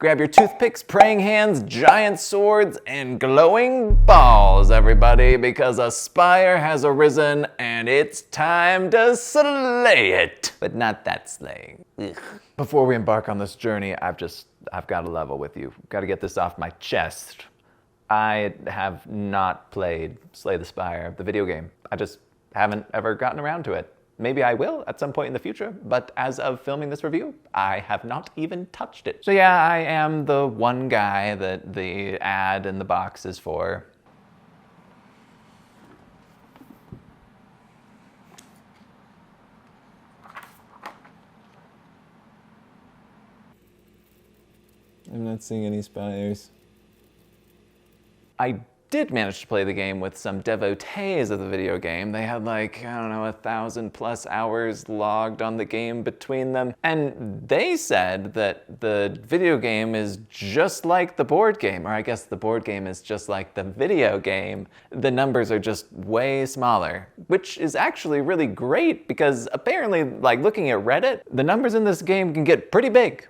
Grab your toothpicks, praying hands, giant swords, and glowing balls, everybody, because a Spire has arisen and it's time to slay it. But not that slaying. Ugh. Before we embark on this journey, I've got to level with you. Got to get this off my chest. I have not played Slay the Spire, the video game. I just haven't ever gotten around to it. Maybe I will at some point in the future, but as of filming this review, I have not even touched it. So yeah, I am the one guy that the ad in the box is for. I'm not seeing any spires. I did manage to play the game with some devotees of the video game. They had like, I don't know, 1,000+ hours logged on the game between them. And they said that the video game is just like the board game, or I guess the board game is just like the video game. The numbers are just way smaller, which is actually really great because apparently, like looking at Reddit, the numbers in this game can get pretty big.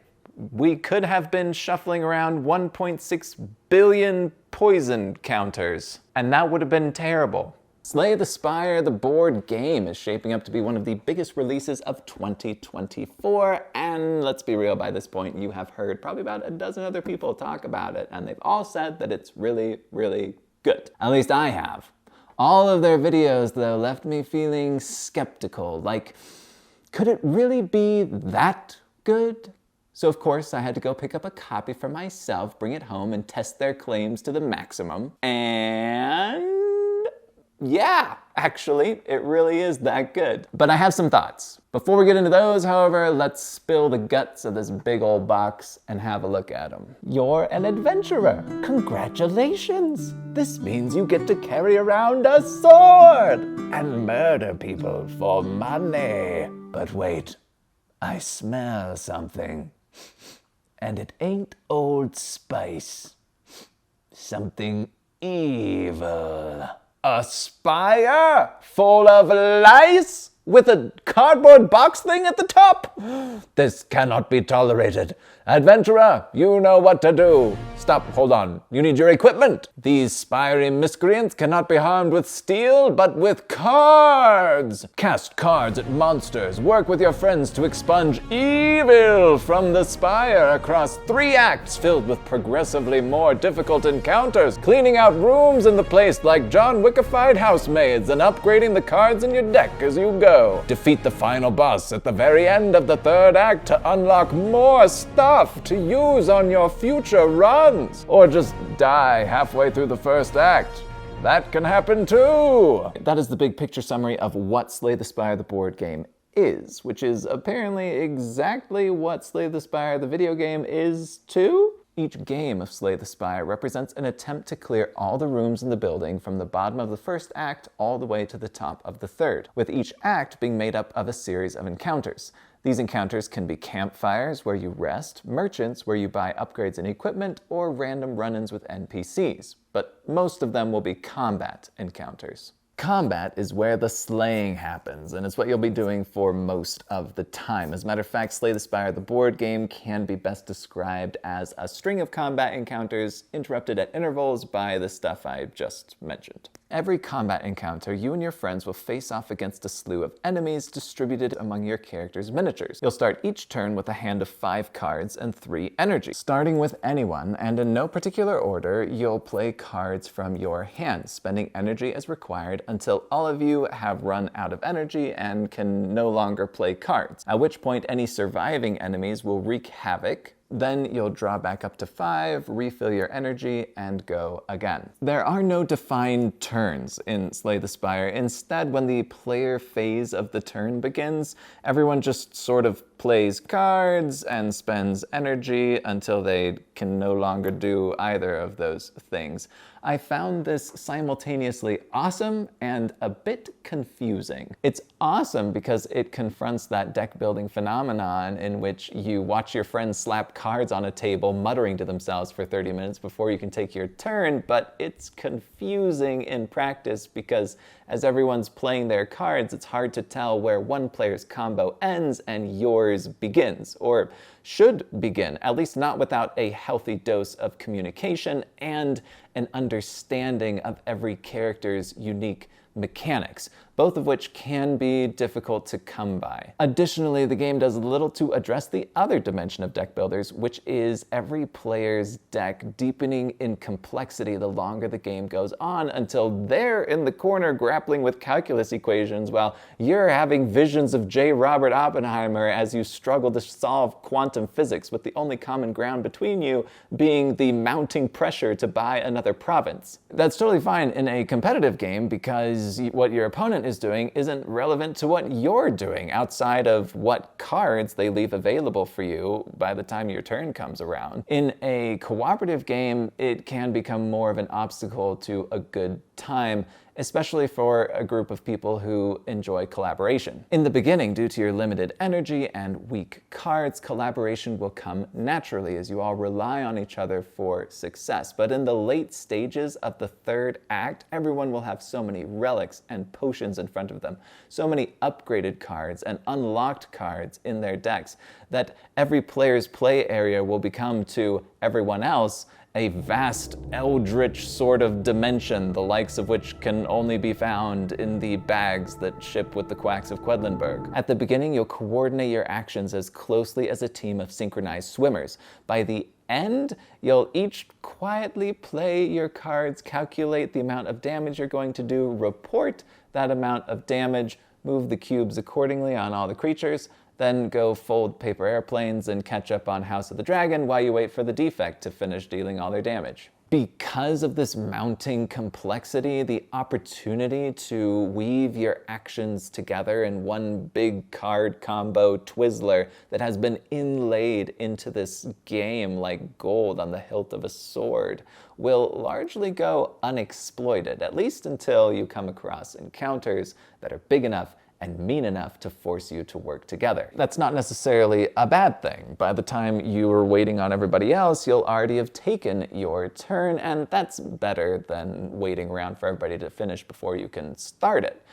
We could have been shuffling around 1.6 billion poison counters, and that would have been terrible. Slay the Spire, the board game, is shaping up to be one of the biggest releases of 2024, and let's be real, by this point you have heard probably about a dozen other people talk about it, and they've all said that it's really, really good. At least I have. All of their videos, though, left me feeling skeptical, like, could it really be that good? So of course I had to go pick up a copy for myself, bring it home, and test their claims to the maximum. And yeah, actually, it really is that good. But I have some thoughts. Before we get into those, however, let's spill the guts of this big old box and have a look at them. You're an adventurer. Congratulations! This means you get to carry around a sword and murder people for money. But wait, I smell something. And it ain't Old Spice. Something evil. A spire full of lice with a cardboard box thing at the top? This cannot be tolerated. Adventurer, you know what to do. Stop, hold on. You need your equipment. These spiry miscreants cannot be harmed with steel, but with cards. Cast cards at monsters. Work with your friends to expunge evil from the spire across 3 acts filled with progressively more difficult encounters, cleaning out rooms in the place like John Wickified housemaids and upgrading the cards in your deck as you go. Defeat the final boss at the very end of the 3rd act to unlock more stuff to use on your future runs, or just die halfway through the 1st act. That can happen too! That is the big picture summary of what Slay the Spire the board game is, which is apparently exactly what Slay the Spire the video game is too? Each game of Slay the Spire represents an attempt to clear all the rooms in the building from the bottom of the 1st act all the way to the top of the 3rd, with each act being made up of a series of encounters. These encounters can be campfires where you rest, merchants where you buy upgrades and equipment, or random run-ins with NPCs, but most of them will be combat encounters. Combat is where the slaying happens, and it's what you'll be doing for most of the time. As a matter of fact, Slay the Spire, the board game, can be best described as a string of combat encounters interrupted at intervals by the stuff I just mentioned. Every combat encounter, you and your friends will face off against a slew of enemies distributed among your character's miniatures. You'll start each turn with a hand of 5 cards and 3 energy. Starting with anyone, and in no particular order, you'll play cards from your hand, spending energy as required until all of you have run out of energy and can no longer play cards, at which point any surviving enemies will wreak havoc. Then you'll draw back up to 5, refill your energy, and go again. There are no defined turns in Slay the Spire. Instead, when the player phase of the turn begins, everyone just sort of plays cards and spends energy until they can no longer do either of those things. I found this simultaneously awesome and a bit confusing. It's awesome because it confronts that deck building phenomenon in which you watch your friends slap cards on a table muttering to themselves for 30 minutes before you can take your turn, but it's confusing in practice because as everyone's playing their cards, it's hard to tell where one player's combo ends and yours yours begins, or should begin, at least not without a healthy dose of communication and an understanding of every character's unique mechanics, both of which can be difficult to come by. Additionally, the game does little to address the other dimension of deck builders, which is every player's deck deepening in complexity the longer the game goes on, until they're in the corner grappling with calculus equations while you're having visions of J. Robert Oppenheimer as you struggle to solve quantum physics, with the only common ground between you being the mounting pressure to buy another province. That's totally fine in a competitive game because what your opponent is doing isn't relevant to what you're doing outside of what cards they leave available for you by the time your turn comes around. In a cooperative game, it can become more of an obstacle to a good time, especially for a group of people who enjoy collaboration. In the beginning, due to your limited energy and weak cards, collaboration will come naturally as you all rely on each other for success. But in the late stages of the third act, everyone will have so many relics and potions in front of them, so many upgraded cards and unlocked cards in their decks, that every player's play area will become to everyone else a vast eldritch sort of dimension, the likes of which can only be found in the bags that ship with the quacks of Quedlinburg. At the beginning, you'll coordinate your actions as closely as a team of synchronized swimmers. By the end, you'll each quietly play your cards, calculate the amount of damage you're going to do, report that amount of damage, move the cubes accordingly on all the creatures, then go fold paper airplanes and catch up on House of the Dragon while you wait for the defect to finish dealing all their damage. Because of this mounting complexity, the opportunity to weave your actions together in one big card combo Twizzler that has been inlaid into this game like gold on the hilt of a sword will largely go unexploited, at least until you come across encounters that are big enough and mean enough to force you to work together. That's not necessarily a bad thing. By the time you are waiting on everybody else, you'll already have taken your turn, and that's better than waiting around for everybody to finish before you can start it.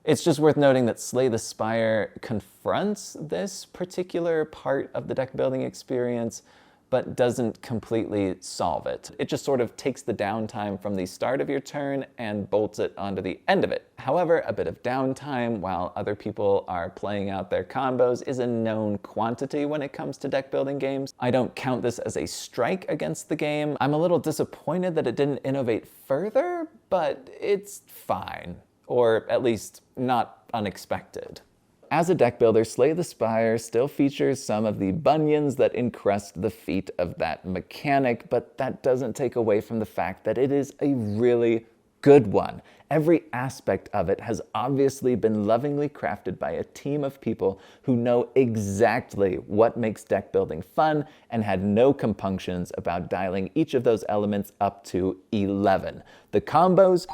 It's just worth noting that Slay the Spire confronts this particular part of the deck building experience, but doesn't completely solve it. It just sort of takes the downtime from the start of your turn and bolts it onto the end of it. However, a bit of downtime while other people are playing out their combos is a known quantity when it comes to deck building games. I don't count this as a strike against the game. I'm a little disappointed that it didn't innovate further, but it's fine, or at least not unexpected. As a deck builder, Slay the Spire still features some of the bunions that encrust the feet of that mechanic, but that doesn't take away from the fact that it is a really good one. Every aspect of it has obviously been lovingly crafted by a team of people who know exactly what makes deck building fun and had no compunctions about dialing each of those elements up to 11. The combos,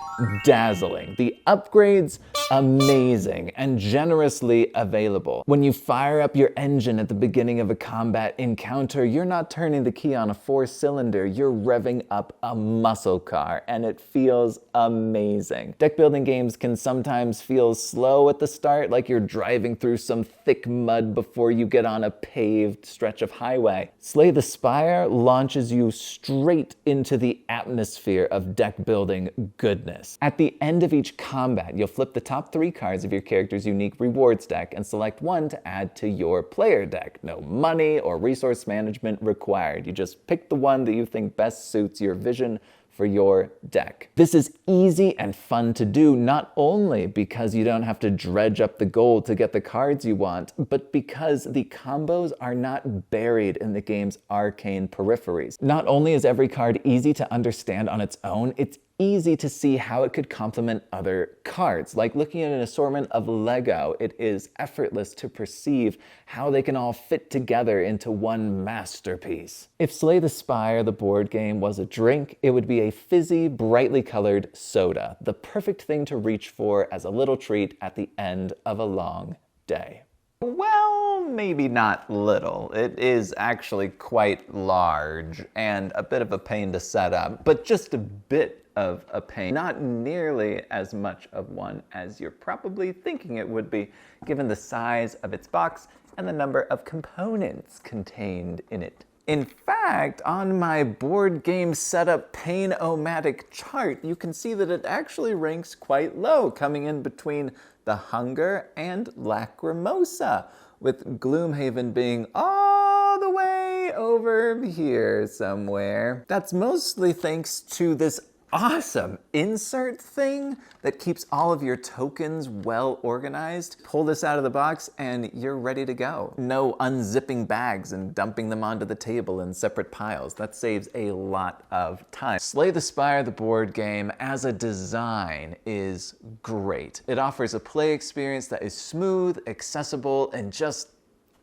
dazzling. The upgrades, amazing and generously available. When you fire up your engine at the beginning of a combat encounter, you're not turning the key on a 4-cylinder, you're revving up a muscle car, and it feels amazing. Deck building games can sometimes feel slow at the start, like you're driving through some thick mud before you get on a paved stretch of highway. Slay the Spire launches you straight into the atmosphere of deck building goodness. At the end of each combat, you'll flip the top 3 cards of your character's unique rewards deck and select one to add to your player deck. No money or resource management required. You just pick the one that you think best suits your vision for your deck. This is easy and fun to do, not only because you don't have to dredge up the gold to get the cards you want, but because the combos are not buried in the game's arcane peripheries. Not only is every card easy to understand on its own, it's easy to see how it could complement other cards. Like looking at an assortment of Lego, it is effortless to perceive how they can all fit together into one masterpiece. If Slay the Spire, the board game, was a drink, it would be a fizzy, brightly colored soda, the perfect thing to reach for as a little treat at the end of a long day. Well, maybe not little. It is actually quite large and a bit of a pain to set up, but just a bit of a pain. Not nearly as much of one as you're probably thinking it would be, given the size of its box and the number of components contained in it. In fact, on my board game setup pain-o-matic chart, you can see that it actually ranks quite low, coming in between the Hunger and Lacrimosa, with Gloomhaven being all the way over here somewhere. That's mostly thanks to this awesome insert thing that keeps all of your tokens well organized. Pull this out of the box and you're ready to go. No unzipping bags and dumping them onto the table in separate piles. That saves a lot of time. Slay the Spire, the board game, as a design is great. It offers a play experience that is smooth, accessible, and just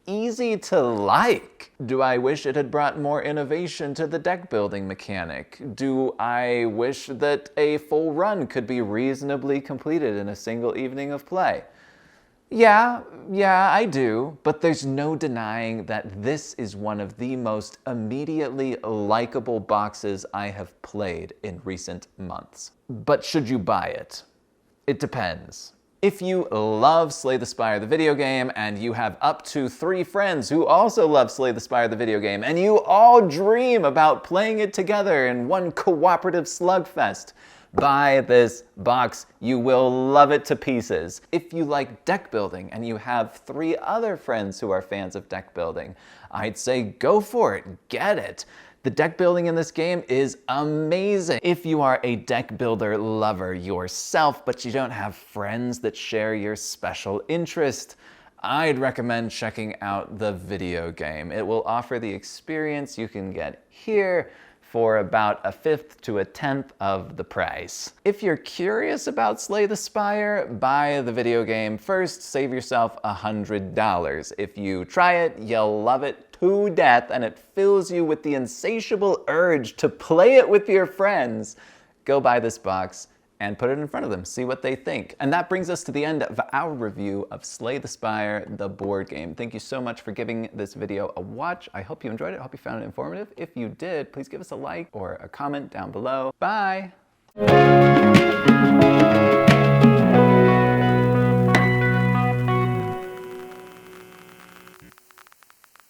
easy to like. Do I wish it had brought more innovation to the deck building mechanic? Do I wish that a full run could be reasonably completed in a single evening of play? Yeah, I do, but there's no denying that this is one of the most immediately likable boxes I have played in recent months. But should you buy it? It depends. If you love Slay the Spire, the video game, and you have up to 3 friends who also love Slay the Spire, the video game, and you all dream about playing it together in one cooperative slugfest, buy this box. You will love it to pieces. If you like deck building and you have 3 other friends who are fans of deck building, I'd say go for it, get it. The deck building in this game is amazing. If you are a deck builder lover yourself, but you don't have friends that share your special interest, I'd recommend checking out the video game. It will offer the experience you can get here for about 1/5 to 1/10 of the price. If you're curious about Slay the Spire, buy the video game first, save yourself $100. If you try it, you'll love it to death, and it fills you with the insatiable urge to play it with your friends. Go buy this box and put it in front of them, see what they think. And that brings us to the end of our review of Slay the Spire, the board game. Thank you so much for giving this video a watch. I hope you enjoyed it. I hope you found it informative. If you did, please give us a like or a comment down below. Bye!